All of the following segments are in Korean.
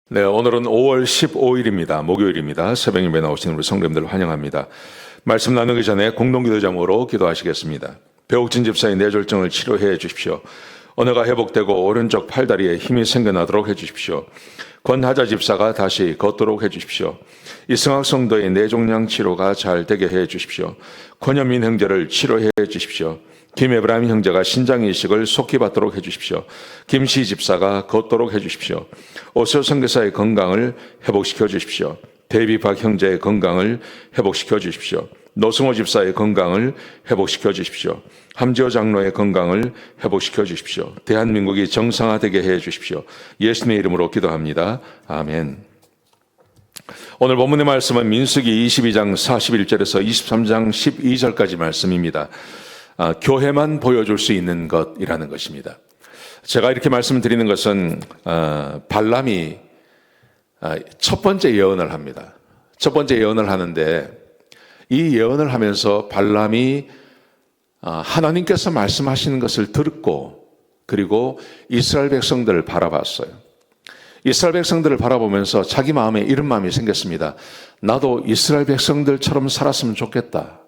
네, 오늘은 5월 15일입니다. 목요일입니다. 새벽 예배 나오시는 우리 성도님들 환영합니다. 말씀 나누기 전에 공동기도 제목으로 기도하시겠습니다. 배옥진 집사의 뇌졸중을 치료해 주십시오. 언어가 회복되고 오른쪽 팔다리에 힘이 생겨나도록 해 주십시오. 권하자 집사가 다시 걷도록 해 주십시오. 이승학 성도의 뇌종양 치료가 잘 되게 해 주십시오. 권현민 형제를 치료해 주십시오. 김에브라임 형제가 신장 이식을 속히 받도록 해주십시오. 김시 집사가 걷도록 해주십시오. 오세호 선교사의 건강을 회복시켜 주십시오. 데이비박 형제의 건강을 회복시켜 주십시오. 노승호 집사의 건강을 회복시켜 주십시오. 함지호 장로의 건강을 회복시켜 주십시오. 대한민국이 정상화되게 해 주십시오. 예수님의 이름으로 기도합니다. 아멘. 오늘 본문의 말씀은 민수기 22장 41절에서 23장 12절까지 말씀입니다. 교회만 보여줄 수 있는 것이라는 것입니다. 제가 이렇게 말씀드리는 것은 발람이 첫 번째 예언을 합니다. 첫 번째 예언을 하는데 이 예언을 하면서 발람이 하나님께서 말씀하시는 것을 듣고 그리고 이스라엘 백성들을 바라봤어요. 이스라엘 백성들을 바라보면서 자기 마음에 이런 마음이 생겼습니다. 나도 이스라엘 백성들처럼 살았으면 좋겠다.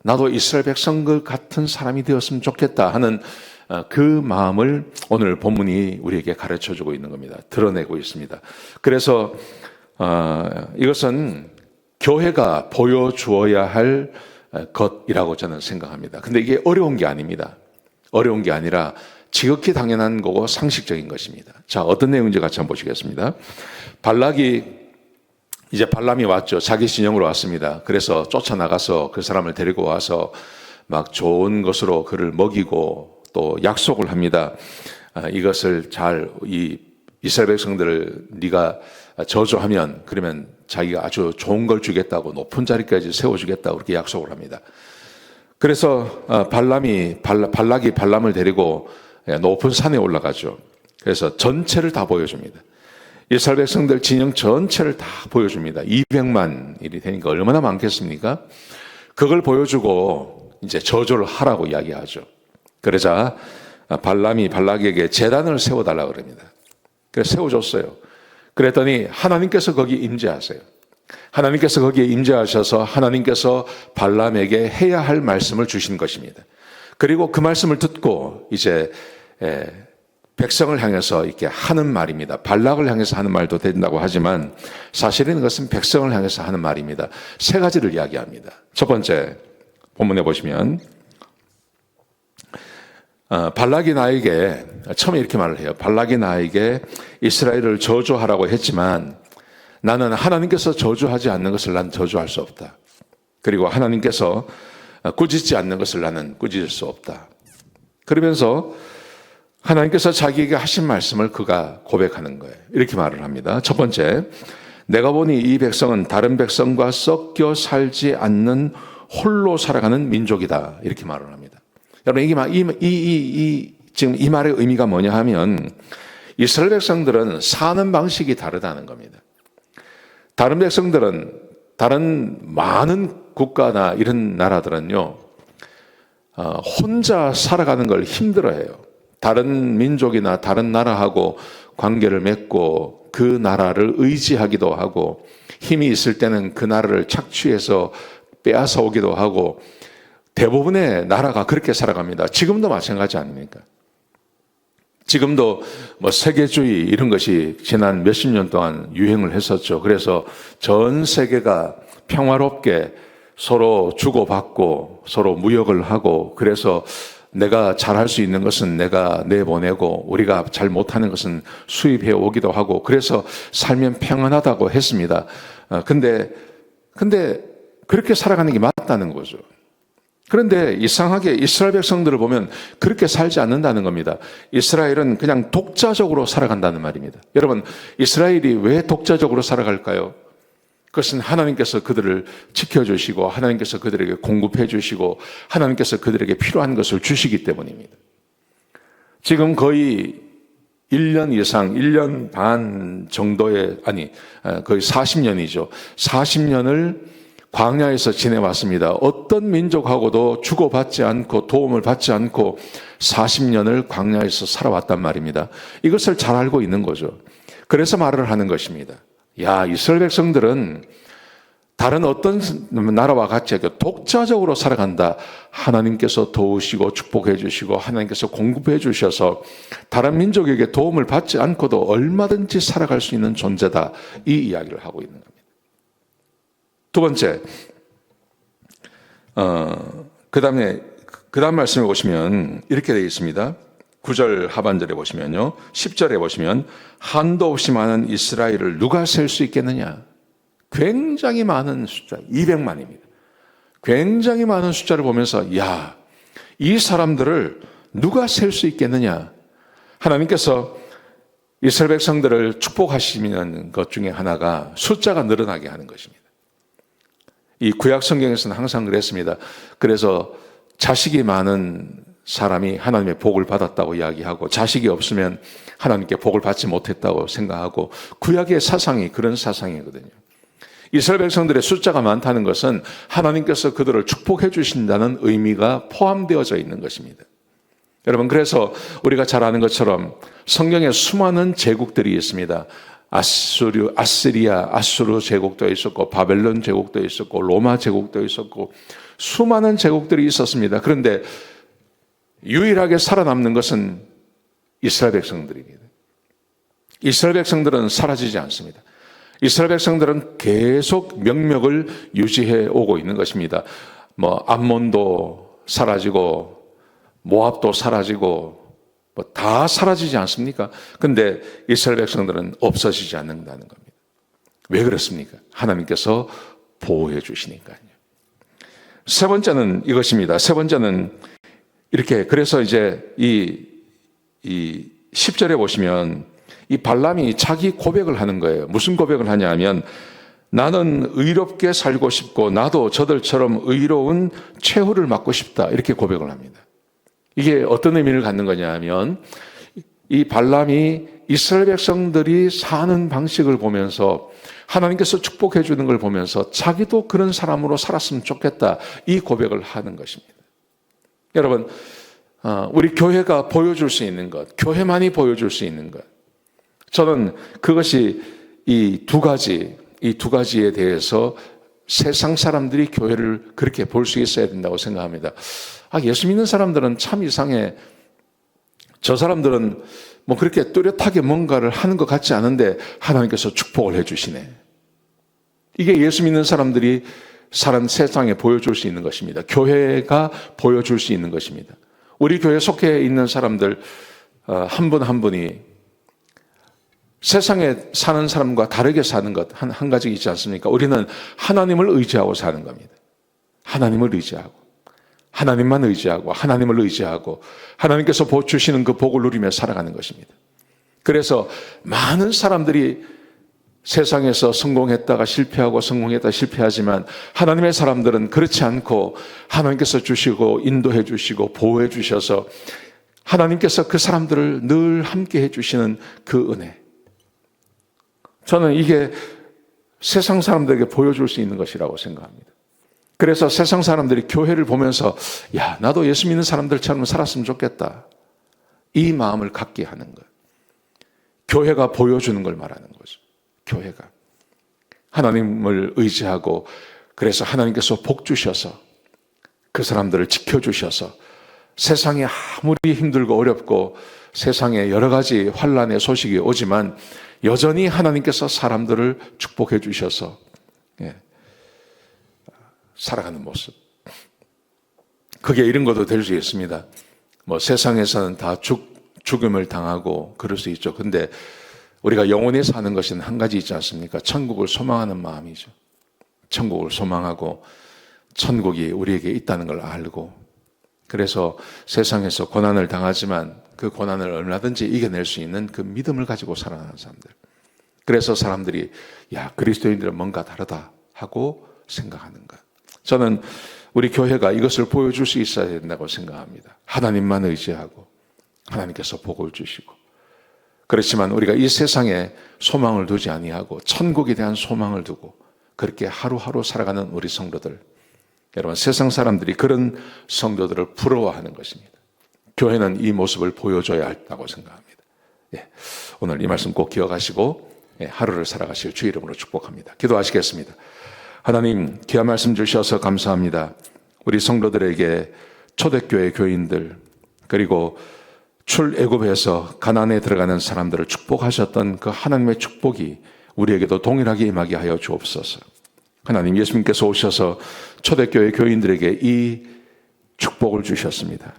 나도 이스라엘 백성들 같은 사람이 되었으면 좋겠다 하는 그 마음을 오늘 본문이 우리에게 가르쳐주고 있는 겁니다. 드러내고 있습니다. 그래서 이것은 교회가 보여주어야 할 것이라고 저는 생각합니다. 근데 이게 어려운 게 아닙니다. 어려운 게 아니라 지극히 당연한 거고 상식적인 것입니다. 자, 어떤 내용인지 같이 한번 보시겠습니다. 발람이 왔죠. 자기 진영으로 왔습니다. 그래서 쫓아나가서 그 사람을 데리고 와서 막 좋은 것으로 그를 먹이고 또 약속을 합니다. 이것을 이 이스라엘 백성들을 네가 저주하면 그러면 자기가 아주 좋은 걸 주겠다고 높은 자리까지 세워주겠다고 그렇게 약속을 합니다. 그래서 발락이 발람을 데리고 높은 산에 올라가죠. 그래서 전체를 다 보여줍니다. 이스라엘 백성들 진영 전체를 다 보여줍니다. 200만이 되니까 얼마나 많겠습니까? 그걸 보여주고 이제 저주를 하라고 이야기하죠. 그러자 발람이 발락에게 제단을 세워달라고 그럽니다. 그래서 세워줬어요. 그랬더니 하나님께서 거기 임재하세요. 하나님께서 거기에 임재하셔서 하나님께서 발람에게 해야 할 말씀을 주신 것입니다. 그리고 그 말씀을 듣고 이제 백성을 향해서 이렇게 하는 말입니다. 발락을 향해서 하는 말도 된다고 하지만 사실은 그것은 백성을 향해서 하는 말입니다. 세 가지를 이야기합니다. 첫 번째, 본문에 보시면 발락이 나에게 처음에 이렇게 말을 해요. 발락이 나에게 이스라엘을 저주하라고 했지만 나는 하나님께서 저주하지 않는 것을 난 저주할 수 없다. 그리고 하나님께서 꾸짖지 않는 것을 나는 꾸짖을 수 없다. 그러면서 하나님께서 자기에게 하신 말씀을 그가 고백하는 거예요. 이렇게 말을 합니다. 첫 번째, 내가 보니 이 백성은 다른 백성과 섞여 살지 않는 홀로 살아가는 민족이다. 이렇게 말을 합니다. 여러분, 지금 이 말의 의미가 뭐냐 하면 이스라엘 백성들은 사는 방식이 다르다는 겁니다. 다른 백성들은 다른 많은 국가나 이런 나라들은요, 혼자 살아가는 걸 힘들어해요. 다른 민족이나 다른 나라하고 관계를 맺고 그 나라를 의지하기도 하고 힘이 있을 때는 그 나라를 착취해서 빼앗아 오기도 하고 대부분의 나라가 그렇게 살아갑니다. 지금도 마찬가지 아닙니까? 지금도 세계주의 이런 것이 지난 몇십 년 동안 유행을 했었죠. 그래서 전 세계가 평화롭게 서로 주고받고 서로 무역을 하고 그래서 내가 잘할 수 있는 것은 내가 내보내고 우리가 잘 못하는 것은 수입해 오기도 하고 그래서 살면 평안하다고 했습니다. 근데 그렇게 살아가는 게 맞다는 거죠. 그런데 이상하게 이스라엘 백성들을 보면 그렇게 살지 않는다는 겁니다. 이스라엘은 그냥 독자적으로 살아간다는 말입니다. 여러분, 이스라엘이 왜 독자적으로 살아갈까요? 그것은 하나님께서 그들을 지켜주시고 하나님께서 그들에게 공급해 주시고 하나님께서 그들에게 필요한 것을 주시기 때문입니다. 지금 거의 1년 이상, 1년 반 정도의, 거의 40년이죠. 40년을 광야에서 지내왔습니다. 어떤 민족하고도 주고받지 않고 도움을 받지 않고 40년을 광야에서 살아왔단 말입니다. 이것을 잘 알고 있는 거죠. 그래서 말을 하는 것입니다. 야, 이스라엘 백성들은 다른 어떤 나라와 같이 독자적으로 살아간다. 하나님께서 도우시고 축복해 주시고 하나님께서 공급해 주셔서 다른 민족에게 도움을 받지 않고도 얼마든지 살아갈 수 있는 존재다. 이 이야기를 하고 있는 겁니다. 두 번째, 그 다음 말씀에 보시면 이렇게 되어 있습니다. 9절 하반절에 보시면요. 10절에 보시면 한도 없이 많은 이스라엘을 누가 셀 수 있겠느냐. 굉장히 많은 숫자, 200만입니다. 굉장히 많은 숫자를 보면서 야, 이 사람들을 누가 셀 수 있겠느냐. 하나님께서 이스라엘 백성들을 축복하시는 것 중에 하나가 숫자가 늘어나게 하는 것입니다. 이 구약 성경에서는 항상 그랬습니다. 그래서 자식이 많은 사람이 하나님의 복을 받았다고 이야기하고 자식이 없으면 하나님께 복을 받지 못했다고 생각하고 구약의 사상이 그런 사상이거든요. 이스라엘 백성들의 숫자가 많다는 것은 하나님께서 그들을 축복해 주신다는 의미가 포함되어져 있는 것입니다. 여러분, 그래서 우리가 잘 아는 것처럼 성경에 수많은 제국들이 있습니다. 아시리아, 아수르 제국도 있었고 바벨론 제국도 있었고 로마 제국도 있었고 수많은 제국들이 있었습니다. 그런데 유일하게 살아남는 것은 이스라엘 백성들입니다. 이스라엘 백성들은 사라지지 않습니다. 이스라엘 백성들은 계속 명맥을 유지해 오고 있는 것입니다. 암몬도 사라지고 모압도 사라지고 다 사라지지 않습니까? 근데 이스라엘 백성들은 없어지지 않는다는 겁니다. 왜 그렇습니까? 하나님께서 보호해 주시니까요. 세 번째는 이것입니다. 세 번째는 이렇게, 그래서 이제 이 10절에 보시면 이 발람이 자기 고백을 하는 거예요. 무슨 고백을 하냐 하면 나는 의롭게 살고 싶고 나도 저들처럼 의로운 최후를 맞고 싶다. 이렇게 고백을 합니다. 이게 어떤 의미를 갖는 거냐 하면 이 발람이 이스라엘 백성들이 사는 방식을 보면서 하나님께서 축복해 주는 걸 보면서 자기도 그런 사람으로 살았으면 좋겠다. 이 고백을 하는 것입니다. 여러분, 우리 교회가 보여줄 수 있는 것, 교회만이 보여줄 수 있는 것. 저는 그것이 이 두 가지에 대해서 세상 사람들이 교회를 그렇게 볼 수 있어야 된다고 생각합니다. 예수 믿는 사람들은 참 이상해. 저 사람들은 그렇게 뚜렷하게 뭔가를 하는 것 같지 않은데 하나님께서 축복을 해주시네. 이게 예수 믿는 사람들이 사는 세상에 보여줄 수 있는 것입니다. 교회가 보여줄 수 있는 것입니다. 우리 교회에 속해 있는 사람들 한 분 한 분이 세상에 사는 사람과 다르게 사는 것 한 가지 있지 않습니까? 우리는 하나님을 의지하고 사는 겁니다. 하나님을 의지하고 하나님만 의지하고 하나님을 의지하고 하나님께서 주시는 그 복을 누리며 살아가는 것입니다. 그래서 많은 사람들이 세상에서 성공했다가 실패하고 성공했다가 실패하지만 하나님의 사람들은 그렇지 않고 하나님께서 주시고 인도해 주시고 보호해 주셔서 하나님께서 그 사람들을 늘 함께 해 주시는 그 은혜. 저는 이게 세상 사람들에게 보여줄 수 있는 것이라고 생각합니다. 그래서 세상 사람들이 교회를 보면서 야, 나도 예수 믿는 사람들처럼 살았으면 좋겠다. 이 마음을 갖게 하는 것. 교회가 보여주는 걸 말하는 거죠. 교회가. 하나님을 의지하고 그래서 하나님께서 복 주셔서 그 사람들을 지켜주셔서 세상에 아무리 힘들고 어렵고 세상에 여러 가지 환난의 소식이 오지만 여전히 하나님께서 사람들을 축복해 주셔서 살아가는 모습. 그게 이런 것도 될 수 있습니다. 세상에서는 다 죽음을 당하고 그럴 수 있죠. 근데 우리가 영원히 사는 것은 한 가지 있지 않습니까? 천국을 소망하는 마음이죠. 천국을 소망하고 천국이 우리에게 있다는 걸 알고 그래서 세상에서 고난을 당하지만 그 고난을 얼마든지 이겨낼 수 있는 그 믿음을 가지고 살아가는 사람들. 그래서 사람들이 야, 그리스도인들은 뭔가 다르다 하고 생각하는 것. 저는 우리 교회가 이것을 보여줄 수 있어야 된다고 생각합니다. 하나님만 의지하고 하나님께서 복을 주시고 그렇지만 우리가 이 세상에 소망을 두지 아니하고 천국에 대한 소망을 두고 그렇게 하루하루 살아가는 우리 성도들. 여러분, 세상 사람들이 그런 성도들을 부러워하는 것입니다. 교회는 이 모습을 보여줘야 한다고 생각합니다. 오늘 이 말씀 꼭 기억하시고 하루를 살아가실 주 이름으로 축복합니다. 기도하시겠습니다. 하나님, 귀한 말씀 주셔서 감사합니다. 우리 성도들에게 초대교회 교인들, 그리고 출애굽에서 가나안에 들어가는 사람들을 축복하셨던 그 하나님의 축복이 우리에게도 동일하게 임하게 하여 주옵소서. 하나님, 예수님께서 오셔서 초대교회 교인들에게 이 축복을 주셨습니다.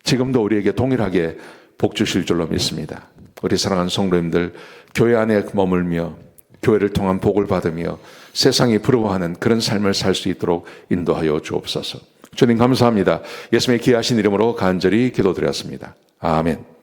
지금도 우리에게 동일하게 복 주실 줄로 믿습니다. 우리 사랑하는 성도님들, 교회 안에 머물며 교회를 통한 복을 받으며 세상이 부러워하는 그런 삶을 살 수 있도록 인도하여 주옵소서. 주님 감사합니다. 예수님의 귀하신 이름으로 간절히 기도드렸습니다. 아멘.